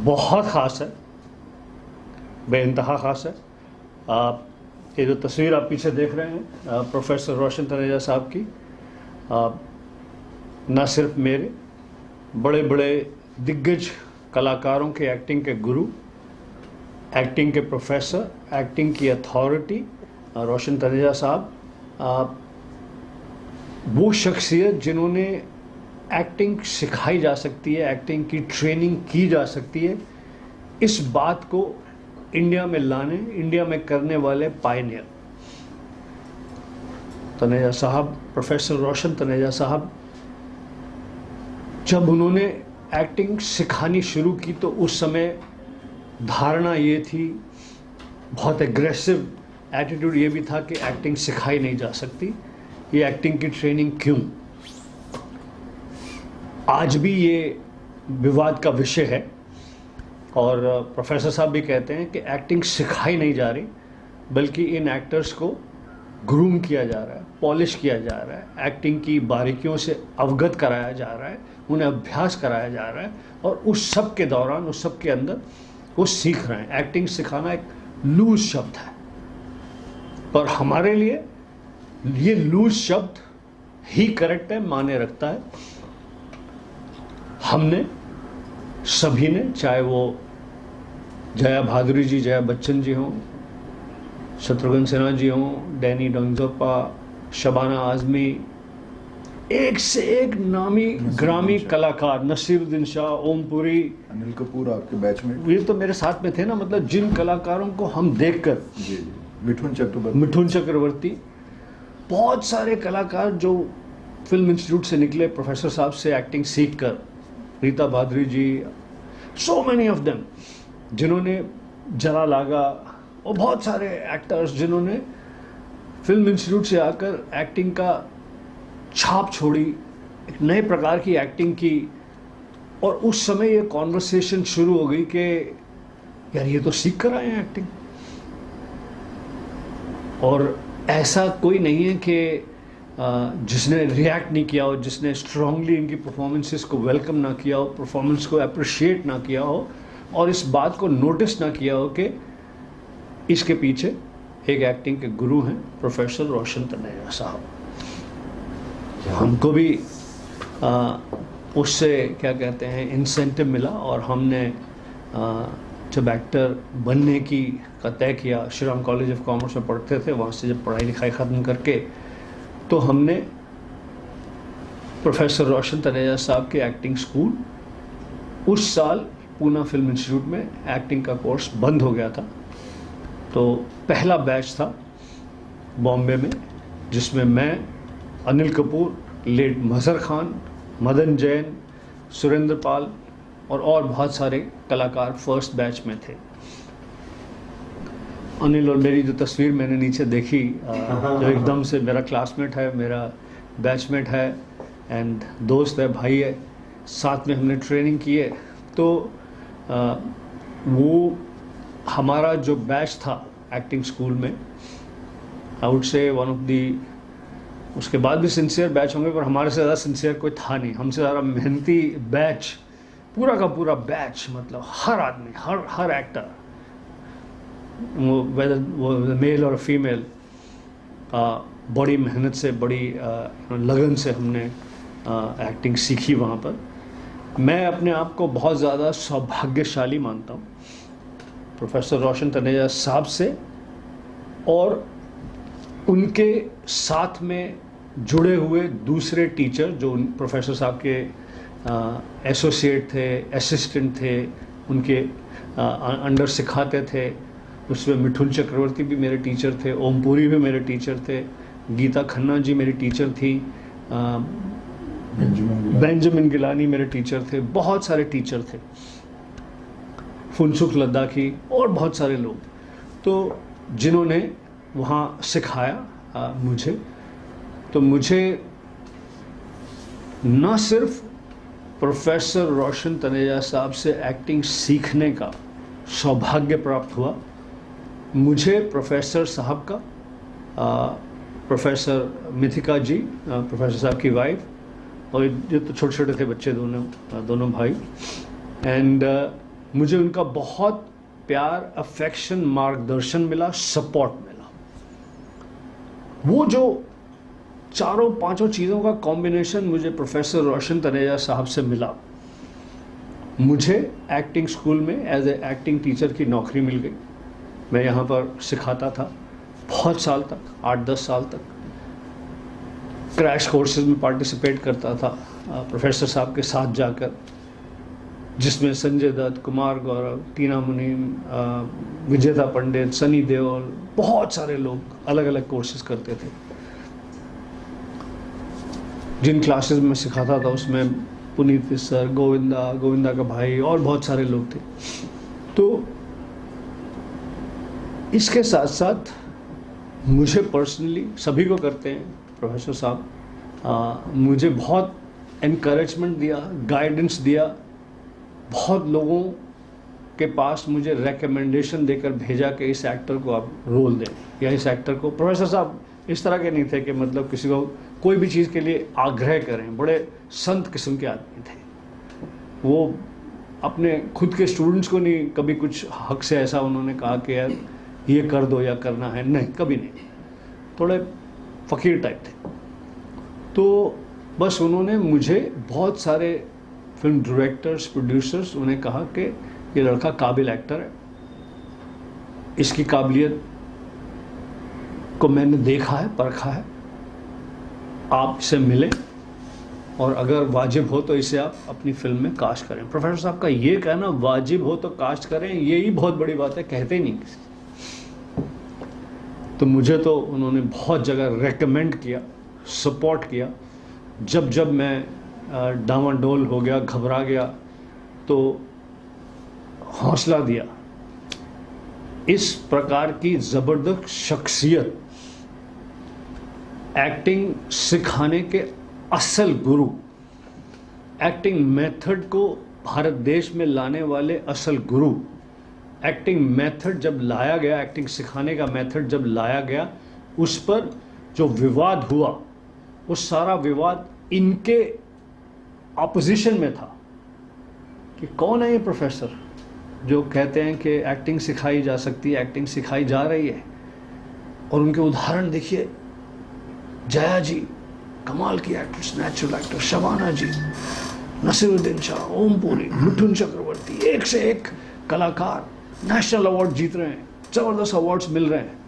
बहुत ख़ास है, बेइंतहा ख़ास है। ये जो तस्वीर आप पीछे देख रहे हैं प्रोफेसर रोशन तनेजा साहब की, न सिर्फ मेरे बड़े बड़े दिग्गज कलाकारों के एक्टिंग के गुरु, एक्टिंग के प्रोफेसर, एक्टिंग की अथॉरिटी रोशन तनेजा साहब, वो शख्सियत जिन्होंने एक्टिंग सिखाई जा सकती है, एक्टिंग की ट्रेनिंग की जा सकती है, इस बात को इंडिया में लाने, इंडिया में करने वाले पायनियर तनेजा साहब, प्रोफेसर रोशन तनेजा साहब, जब उन्होंने एक्टिंग सिखानी शुरू की तो उस समय धारणा ये थी, बहुत एग्रेसिव एटीट्यूड ये भी था कि एक्टिंग सिखाई नहीं जा सकती, ये एक्टिंग की ट्रेनिंग क्यों। आज भी ये विवाद का विषय है और प्रोफेसर साहब भी कहते हैं कि एक्टिंग सिखाई नहीं जा रही, बल्कि इन एक्टर्स को ग्रूम किया जा रहा है, पॉलिश किया जा रहा है, एक्टिंग की बारीकियों से अवगत कराया जा रहा है, उन्हें अभ्यास कराया जा रहा है और उस सब के दौरान, उस सब के अंदर वो सीख रहे हैं। एक्टिंग सिखाना एक लूज शब्द है, पर हमारे लिए ये लूज शब्द ही करेक्ट है, माने रखता है। हमने सभी ने, चाहे वो जया भादुरी जी, जया बच्चन जी हों, शत्रुघ्न सिन्हा जी हों, डैनी डोंगजोपा, शबाना आजमी, एक से एक नामी ग्रामी कलाकार, नसीरुद्दीन शाह, ओमपुरी, अनिल कपूर आपके बैच में, ये तो मेरे साथ में थे ना। मतलब जिन कलाकारों को हम देखकर, मिठुन चक्रवर्ती, बहुत सारे कलाकार जो फिल्म इंस्टीट्यूट से निकले, प्रोफेसर साहब से एक्टिंग सीख कर, रीता भादुरी जी, सो मैनी ऑफ देम, जिन्होंने जरा लागा, और बहुत सारे एक्टर्स जिन्होंने फिल्म इंस्टीट्यूट से आकर एक्टिंग का छाप छोड़ी, एक नए प्रकार की एक्टिंग की। और उस समय ये कॉन्वर्सेशन शुरू हो गई कि यार ये तो सीख कर आए हैं एक्टिंग। और ऐसा कोई नहीं है कि जिसने रिएक्ट नहीं किया हो, जिसने स्ट्रांगली इनकी परफॉर्मेंसेस को वेलकम ना किया हो, परफॉर्मेंस को अप्रिशिएट ना किया हो और इस बात को नोटिस ना किया हो कि इसके पीछे एक एक्टिंग के गुरु हैं प्रोफेसर रोशन तनेजा साहब। हमको भी उससे क्या कहते हैं इंसेंटिव मिला और हमने जब एक्टर बनने का तय किया, Shri Ram college of commerce में पढ़ते थे, वहाँ से जब पढ़ाई लिखाई ख़त्म करके तो हमने प्रोफेसर रोशन तनेजा साहब के एक्टिंग स्कूल, उस साल पूना फिल्म इंस्टीट्यूट में एक्टिंग का कोर्स बंद हो गया था, तो पहला बैच था बॉम्बे में, जिसमें मैं, अनिल कपूर, लेट मजहर खान, मदन जैन, सुरेंद्र पाल और बहुत सारे कलाकार फर्स्ट बैच में थे। अनिल और मेरी जो तस्वीर मैंने नीचे देखी, जो एकदम से मेरा क्लासमेट है, मेरा बैचमेट है एंड दोस्त है, भाई है, साथ में हमने ट्रेनिंग की है। तो वो हमारा जो बैच था एक्टिंग स्कूल में, I would say one of the, उसके बाद भी सिंसियर बैच होंगे पर हमारे से ज़्यादा सिंसियर कोई था नहीं, हमसे ज़्यादा मेहनती बैच, पूरा का पूरा बैच, मतलब हर आदमी, हर एक्टर, वो मेल और फीमेल, बड़ी मेहनत से, बड़ी लगन से हमने एक्टिंग सीखी वहाँ पर। मैं अपने आप को बहुत ज़्यादा सौभाग्यशाली मानता हूँ प्रोफेसर रोशन तनेजा साहब से और उनके साथ में जुड़े हुए दूसरे टीचर जो प्रोफेसर साहब के एसोसिएट थे, असिस्टेंट थे, उनके अंडर सिखाते थे। उसमें मिठुन चक्रवर्ती भी मेरे टीचर थे, ओमपुरी भी मेरे टीचर थे, गीता खन्ना जी मेरी टीचर थी, बेंजामिन गिलानी मेरे टीचर थे, बहुत सारे टीचर थे, फुनसुख लद्दाखी और बहुत सारे लोग, तो जिन्होंने वहाँ सिखाया मुझे। तो मुझे न सिर्फ प्रोफेसर रोशन तनेजा साहब से एक्टिंग सीखने का सौभाग्य प्राप्त हुआ, मुझे प्रोफेसर साहब का, प्रोफेसर मिथिका जी, प्रोफेसर साहब की वाइफ, और ये तो छोटे छोटे थे बच्चे, दोनों भाई, एंड मुझे उनका बहुत प्यार, अफेक्शन, मार्गदर्शन मिला, सपोर्ट मिला। वो जो चारों पांचों चीज़ों का कॉम्बिनेशन मुझे प्रोफेसर रोशन तनेजा साहब से मिला। मुझे एक्टिंग स्कूल में एज ए एक्टिंग टीचर की नौकरी मिल गई। मैं यहाँ पर सिखाता था बहुत साल तक, 8-10 साल तक। क्रैश कोर्सेज में पार्टिसिपेट करता था प्रोफेसर साहब के साथ जाकर, जिसमें संजय दत्त, कुमार गौरव, टीना मुनीम, विजेता पंडित, सनी देओल, बहुत सारे लोग अलग अलग कोर्सेज करते थे। जिन क्लासेस में सिखाता था उसमें पुनीत सर, गोविंदा का भाई और बहुत सारे लोग थे। तो इसके साथ साथ मुझे पर्सनली, सभी को करते हैं प्रोफेसर साहब, मुझे बहुत एनकरेजमेंट दिया, गाइडेंस दिया। बहुत लोगों के पास मुझे रेकमेंडेशन देकर भेजा कि इस एक्टर को आप रोल दें या इस एक्टर को। प्रोफेसर साहब इस तरह के नहीं थे कि मतलब किसी को कोई भी चीज़ के लिए आग्रह करें, बड़े संत किस्म के आदमी थे। वो अपने खुद के स्टूडेंट्स को नहीं कभी कुछ हक से ऐसा उन्होंने कहा कि यार ये कर दो या करना है, नहीं, कभी नहीं। थोड़े फ़कीर टाइप थे। तो बस उन्होंने मुझे, बहुत सारे फिल्म डायरेक्टर्स, प्रोड्यूसर्स, उन्हें कहा कि ये लड़का काबिल एक्टर है, इसकी काबिलियत को मैंने देखा है, परखा है, आप इसे मिलें और अगर वाजिब हो तो इसे आप अपनी फिल्म में कास्ट करें। प्रोफेसर साहब का ये कहना, वाजिब हो तो कास्ट करें, यही बहुत बड़ी बात है, कहते ही नहीं किसी। तो मुझे तो उन्होंने बहुत जगह रेकमेंड किया, सपोर्ट किया। जब जब मैं डामाडोल हो गया, घबरा गया, तो हौसला दिया। इस प्रकार की ज़बरदस्त शख्सियत, एक्टिंग सिखाने के असल गुरु, एक्टिंग मेथड को भारत देश में लाने वाले असल गुरु, एक्टिंग मेथड जब लाया गया, एक्टिंग सिखाने का मेथड जब लाया गया, उस पर जो विवाद हुआ, वो सारा विवाद इनके ऑपोजिशन में था कि कौन है ये प्रोफेसर जो कहते हैं कि एक्टिंग सिखाई जा सकती है, एक्टिंग सिखाई जा रही है। और उनके उदाहरण देखिए, जया जी कमाल की एक्ट्रेस, नेचुरल एक्टर, शबाना जी, नसीरुद्दीन शाह, ओमपुरी, मिथुन चक्रवर्ती, एक से एक कलाकार नेशनल अवार्ड जीत रहे हैं, ज़बरदस्त अवार्ड्स मिल रहे हैं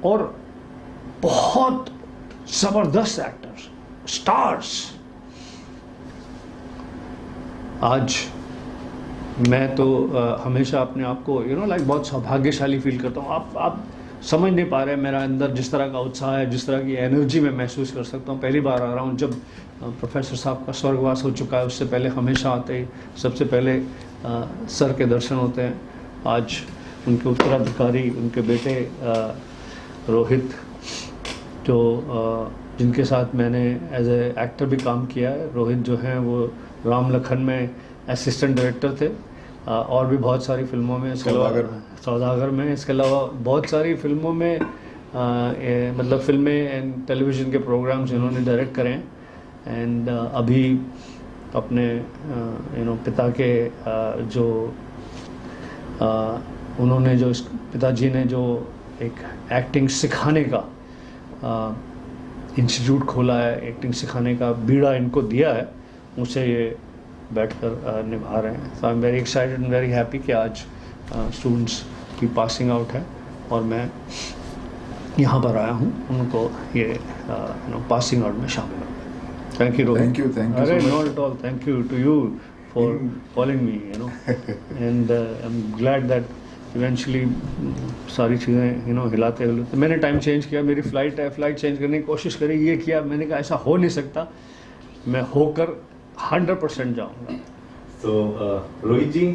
और बहुत ज़बरदस्त एक्टर्स, स्टार्स। आज मैं तो हमेशा अपने आप को लाइक बहुत सौभाग्यशाली फील करता हूँ। आप समझ नहीं पा रहे मेरा अंदर जिस तरह का उत्साह है, जिस तरह की एनर्जी मैं महसूस कर सकता हूँ। पहली बार आ रहा हूँ, जब प्रोफेसर साहब का स्वर्गवास हो चुका है, उससे पहले हमेशा आते ही सबसे पहले सर के दर्शन होते हैं। आज उनके उत्तराधिकारी, उनके बेटे रोहित, जो जिनके साथ मैंने एज ए एक्टर भी काम किया है। रोहित जो हैं वो राम लखन में असिस्टेंट डायरेक्टर थे और भी बहुत सारी फिल्मों में, इसके अलावा सौदागर में, इसके अलावा बहुत सारी फिल्मों में मतलब फिल्में एंड टेलीविज़न के प्रोग्राम्स इन्होंने डायरेक्ट करे हैं। एंड अभी अपने पिता के जो उन्होंने जो पिताजी ने जो एक एक्टिंग सिखाने का इंस्टीट्यूट खोला है, एक्टिंग सिखाने का बीड़ा इनको दिया है, उसे ये बैठकर निभा रहे हैं। So I am very excited and very happy कि आज स्टूडेंट्स की पासिंग आउट है और मैं यहाँ पर आया हूँ उनको ये पासिंग आउट में शामिल हो। Thank you Rohit. Thank you अरे not at all, thank you to you for calling me and I am glad that eventually सारी चीज़ें हिलाते हिलाते मैंने टाइम चेंज किया। मेरी फ़्लाइट है, फ़्लाइट चेंज करने की कोशिश करी, ये किया। मैंने कहा ऐसा हो नहीं सकता, मैं होकर 100% जाऊँगा। तो रोहित जी,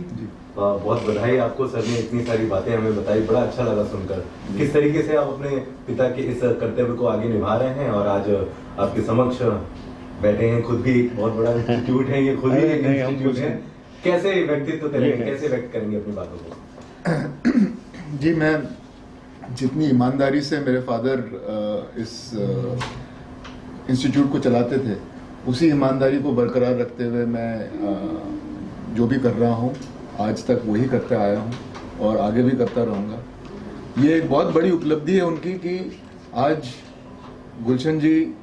बहुत बधाई आपको। सर ने इतनी सारी बातें हमें बताई, बड़ा अच्छा लगा सुनकर। किस तरीके से आप अपने पिता के इस कर्तव्य को आगे निभा रहे हैं और आज आपके समक्ष बैठे हैं। खुद भी एक बहुत बड़ा इंस्टीट्यूट है ये, खुद ही एक इंस्टीट्यूट है। कैसे व्यक्तित्व करेंगे, कैसे व्यक्त करेंगे अपनी बातों को? जी, मैं जितनी ईमानदारी से मेरे फादर इस इंस्टीट्यूट को चलाते थे, उसी ईमानदारी को बरकरार रखते हुए मैं जो भी कर रहा हूँ आज तक वही करते आया हूँ और आगे भी करता रहूँगा। ये एक बहुत बड़ी उपलब्धि है उनकी कि आज गुलशन जी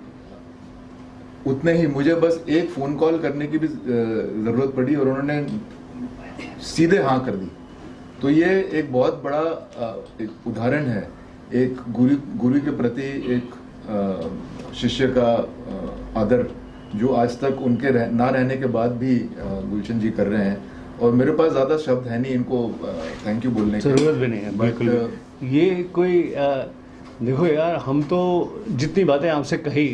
उतने ही, मुझे बस एक फ़ोन कॉल करने की भी ज़रूरत पड़ी और उन्होंने सीधे हाँ कर दी। तो ये एक बहुत बड़ा एक उदाहरण है, एक गुरु के प्रति एक शिष्य का आदर, जो आज तक उनके ना रहने के बाद भी गुलशन जी कर रहे हैं। और मेरे पास ज़्यादा शब्द है नहीं इनको थैंक यू बोलने की, ज़रूरत भी नहीं है बिल्कुल। ये कोई देखो यार, हम तो जितनी बातें आपसे कही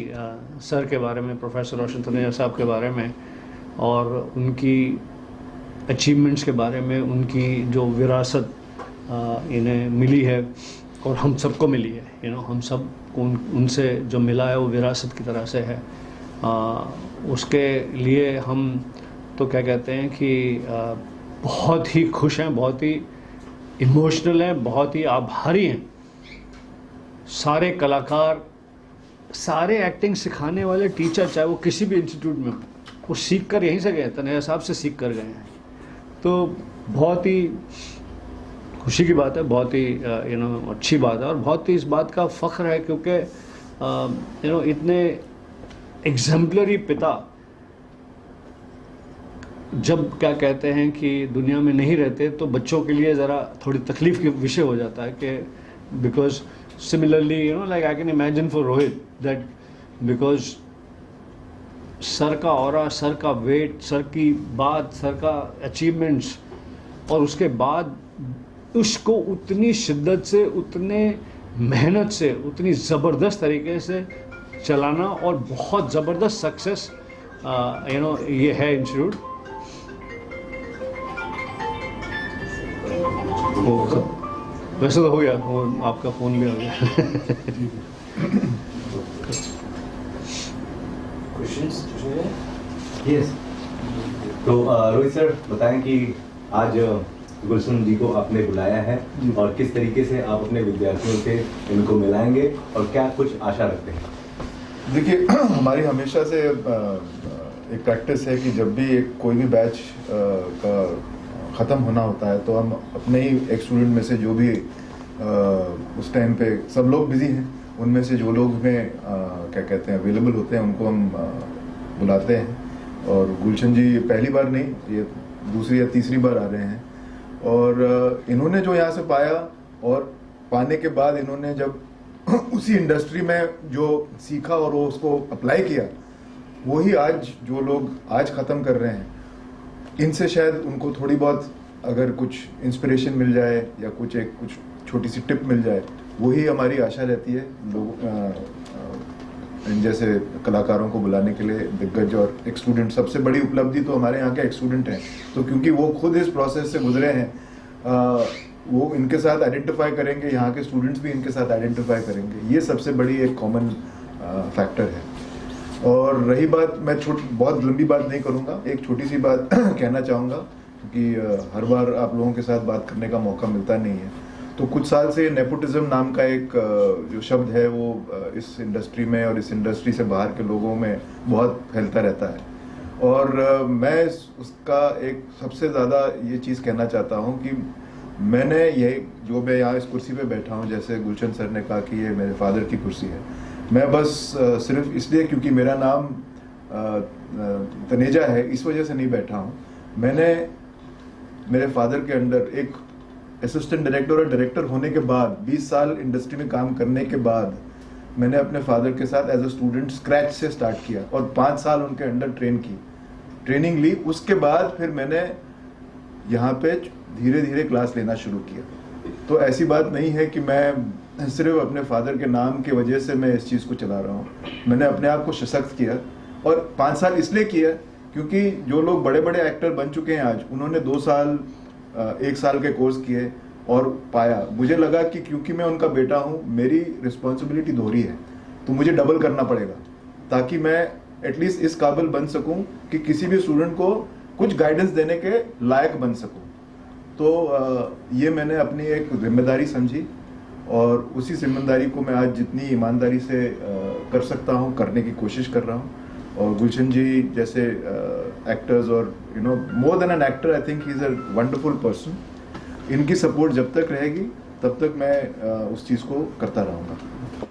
सर के बारे में, प्रोफेसर रोशन तनेजा साहब के बारे में और उनकी अचीवमेंट्स के बारे में, उनकी जो विरासत इन्हें मिली है और हम सबको मिली है, हम सब को उनसे जो मिला है वो विरासत की तरह से है। उसके लिए हम तो क्या कहते हैं कि बहुत ही खुश हैं, बहुत ही इमोशनल हैं, बहुत ही आभारी हैं। सारे कलाकार, सारे एक्टिंग सिखाने वाले टीचर, चाहे वो किसी भी इंस्टीट्यूट में हो, वो सीख कर यहीं से गए, तनेजा साहब से सीख कर गए हैं। तो बहुत ही खुशी की बात है, बहुत ही अच्छी बात है और बहुत ही इस बात का फ़ख्र है क्योंकि इतने एग्जाम्पलरी पिता जब क्या कहते हैं कि दुनिया में नहीं रहते तो बच्चों के लिए ज़रा थोड़ी तकलीफ़ का विषय हो जाता है कि because similarly like I can imagine for Rohit that because sir का ऑरा, सर का वेट, सर की बात, सर का अचीवमेंट्स, और उसके बाद उसको उतनी शिद्दत से, उतने मेहनत से, उतनी ज़बरदस्त तरीके से चलाना और बहुत ज़बरदस्त सक्सेस ये है इंस्टीट्यूट। वैसे तो हो गया, वो आपका फ़ोन भी आ गया। यस, तो रोहित सर बताएं कि आज गुलशन जी को आपने बुलाया है और किस तरीके से आप अपने विद्यार्थियों से इनको मिलाएंगे और क्या कुछ आशा रखते हैं? देखिए, हमारी हमेशा से एक प्रैक्टिस है कि जब भी कोई भी बैच का ख़त्म होना होता है तो हम अपने ही एक स्टूडेंट में से जो भी उस टाइम पे सब लोग बिजी हैं, उनमें से जो लोग में क्या कहते हैं अवेलेबल होते हैं उनको हम बुलाते हैं। और गुलशन जी पहली बार नहीं, ये दूसरी या तीसरी बार आ रहे हैं और इन्होंने जो यहाँ से पाया और पाने के बाद इन्होंने जब उसी इंडस्ट्री में जो सीखा और वो उसको अप्लाई किया, वही आज जो लोग आज ख़त्म कर रहे हैं, इनसे शायद उनको थोड़ी बहुत अगर कुछ इंस्पिरेशन मिल जाए या कुछ छोटी सी टिप मिल जाए, वही हमारी आशा रहती है लोग इन जैसे कलाकारों को बुलाने के लिए। दिग्गज और एक स्टूडेंट, सबसे बड़ी उपलब्धि तो हमारे यहाँ के एक स्टूडेंट हैं, तो क्योंकि वो खुद इस प्रोसेस से गुजरे हैं, वो इनके साथ आइडेंटिफाई करेंगे, यहाँ के स्टूडेंट्स भी इनके साथ आइडेंटिफाई करेंगे। ये सबसे बड़ी एक कॉमन फैक्टर है। और रही बात, मैं बहुत लंबी बात नहीं करूँगा, एक छोटी सी बात कहना चाहूँगा क्योंकि हर बार आप लोगों के साथ बात करने का मौका मिलता नहीं है। तो कुछ साल से नेपोटिज्म नाम का एक जो शब्द है वो इस इंडस्ट्री में और इस इंडस्ट्री से बाहर के लोगों में बहुत फैलता रहता है। और मैं उसका एक सबसे ज़्यादा ये चीज़ कहना चाहता हूँ कि मैंने ये जो मैं यहाँ इस कुर्सी पे बैठा हूँ, जैसे गुलशन सर ने कहा कि ये मेरे फादर की कुर्सी है, मैं बस सिर्फ इसलिए क्योंकि मेरा नाम तनेजा है इस वजह से नहीं बैठा हूँ। मैंने मेरे फादर के अंडर एक असिस्टेंट डायरेक्टर और डायरेक्टर होने के बाद 20 साल इंडस्ट्री में काम करने के बाद मैंने अपने फादर के साथ एज अ स्टूडेंट स्क्रैच से स्टार्ट किया और 5 साल उनके अंडर ट्रेनिंग ली। उसके बाद फिर मैंने यहाँ पे धीरे धीरे क्लास लेना शुरू किया। तो ऐसी बात नहीं है कि मैं सिर्फ अपने फादर के नाम की वजह से मैं इस चीज़ को चला रहा हूँ। मैंने अपने आप को सशक्त किया और 5 साल इसलिए किया क्योंकि जो लोग बड़े बड़े एक्टर बन चुके हैं आज, उन्होंने 2 साल 1 साल के कोर्स किए और पाया। मुझे लगा कि क्योंकि मैं उनका बेटा हूँ, मेरी रिस्पॉन्सिबिलिटी दोहरी है, तो मुझे डबल करना पड़ेगा ताकि मैं एटलीस्ट इस काबिल बन सकूं कि किसी भी स्टूडेंट को कुछ गाइडेंस देने के लायक बन सकूं। तो ये मैंने अपनी एक जिम्मेदारी समझी और उसी जिम्मेदारी को मैं आज जितनी ईमानदारी से कर सकता हूँ करने की कोशिश कर रहा हूँ। और गुलशन जी जैसे एक्टर्स और you know more than an actor I think he is a wonderful person. इनकी सपोर्ट जब तक रहेगी तब तक मैं उस चीज़ को करता रहूँगा.